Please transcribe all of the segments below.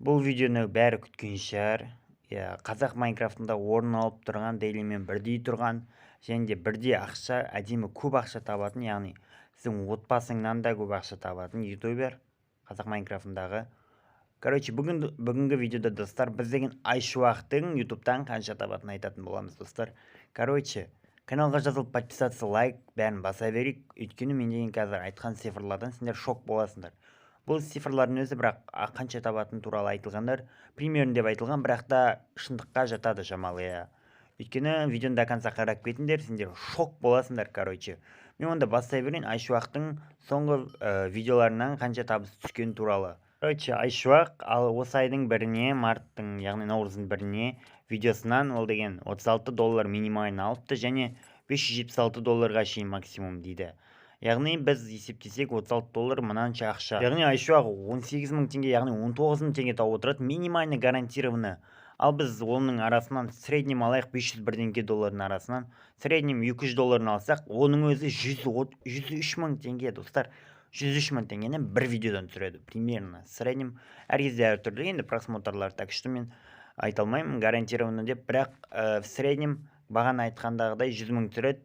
Бұл видеоны бәрі күткен шығар. Қазақ Майнкрафтында орын алып тұрған, дейлімен бірдей тұрған, және де бірдей ақша, әдемі көп ақша табатын, яғни сіздің отбасыңнан да көп ақша табатын ютубер Қазақ Майнкрафтындағы. Бүгінгі видеода достар, біз деген Айшуақтың ютубтан қанша табатынын айтатын боламыз достар. Каналға жазылып подписаться, лайк бәрін баса берейік. Өйткені мен деген қазір айтқан цифрлардан сендер шок боласыңдар. Бұл цифрлардың өзі бірақ қанша табатын туралы айтылғандар примерно деп айтылған, бірақ та шындыққа жатады шамалы. Өйткені видеоны до конца қарап кетіңдер, сендер шок боласыңдар. Мен онда бастай берейін Айшуақтың соңғы видеоларынан қанша табыс түскен туралы. Айшуақ осы айдың біріне, марттың, яғни наурыздың біріне видеосынан ол деген $36 минималын алыпты, және $576 шейін максимум дейді. Яғни біз есептесек $36 мынанша ақша. Яғни Айшуақ 18.000 теңге, яғни 19.000 теңге тауып отырады, минимальный гарантированный. Ал біз оның арасынан среднем алайық, $500 арасынан среднем $200 алсақ, оның өзі 103.000 теңге достар. 103.000 теңгені бір видеодан түсіреді примерно. Среднем әр кезде әр түрлі, енді просмотрлар, так что мен айта алмаймын гарантированный деп, бірақ в среднем бағана айтқандағыдай 100.000 түсіреді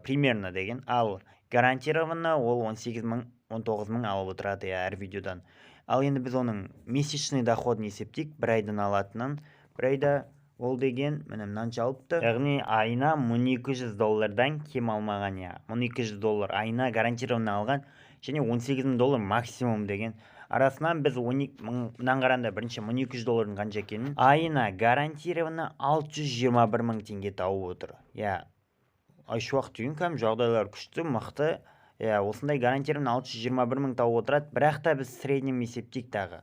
примерно деген. Ал гарантированный ол 18.000, 19.000 алып отырады әр видеодан. Ал енді біз оның месячный доходын есептейік, бір айдан алатынын. Бір айда ол деген мынанша алыпты, яғни айына $1200 кем алмаған. $1200 айына гарантированный алған, және $18.000 максимум деген. Арасынан біз мынан қаранда бірінші $1200 қанша екенін, айына гарантированный $621.000 теңге тауып отыр. Айшуақ деген кәдімгі жағдайлар күшті, мықты. Осындай гарантированный $621.000 тауып отырады, бірақ та біз среднем есептейік тағы.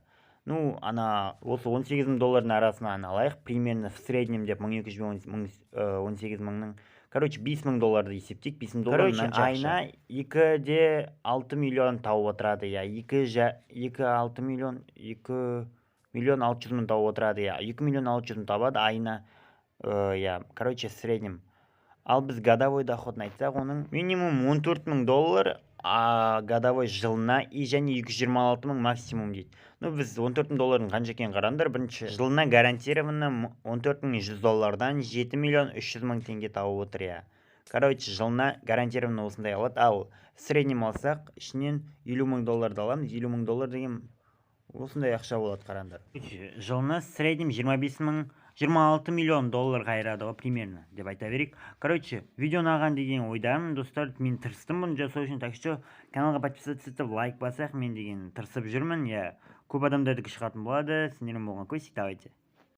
Осы $18.000 арасынан алайық, примерно в среднем деп 18.000-ның, $5.000 есептейік, $5.000 айына 2,6 миллион тауып отырады. 2,6 миллион, 2,600,000 тауып отырады. 2,600,000 табады айына, среднем. Ал біз годовой доходын айтсақ, оның минимум $14.000, а годовой жылына және $226.000 максимум дейді. Біз $14.000 қанша екенін қараңдар. Бірінші жылына гарантированный $14.100-дан $7.300.000 теңге тауып отыр. Жылына гарантированный осындай алады. Ал среднем алсақ, ішінен $50.000 аламыз. $50.000 деген осындай ақша болады, қараңдар. Жылына среднем $26 миллион қайрады примерно деп айта берейік. Видеоны аған деген ойдамын достар. Мен тырыстым бұны жасау үшін, так что каналға подписаться етіп, лайк басақ, мен деген тырысып жүрмін. Көп адамдарды шығатын болады. Сендермен болған көз, давайте.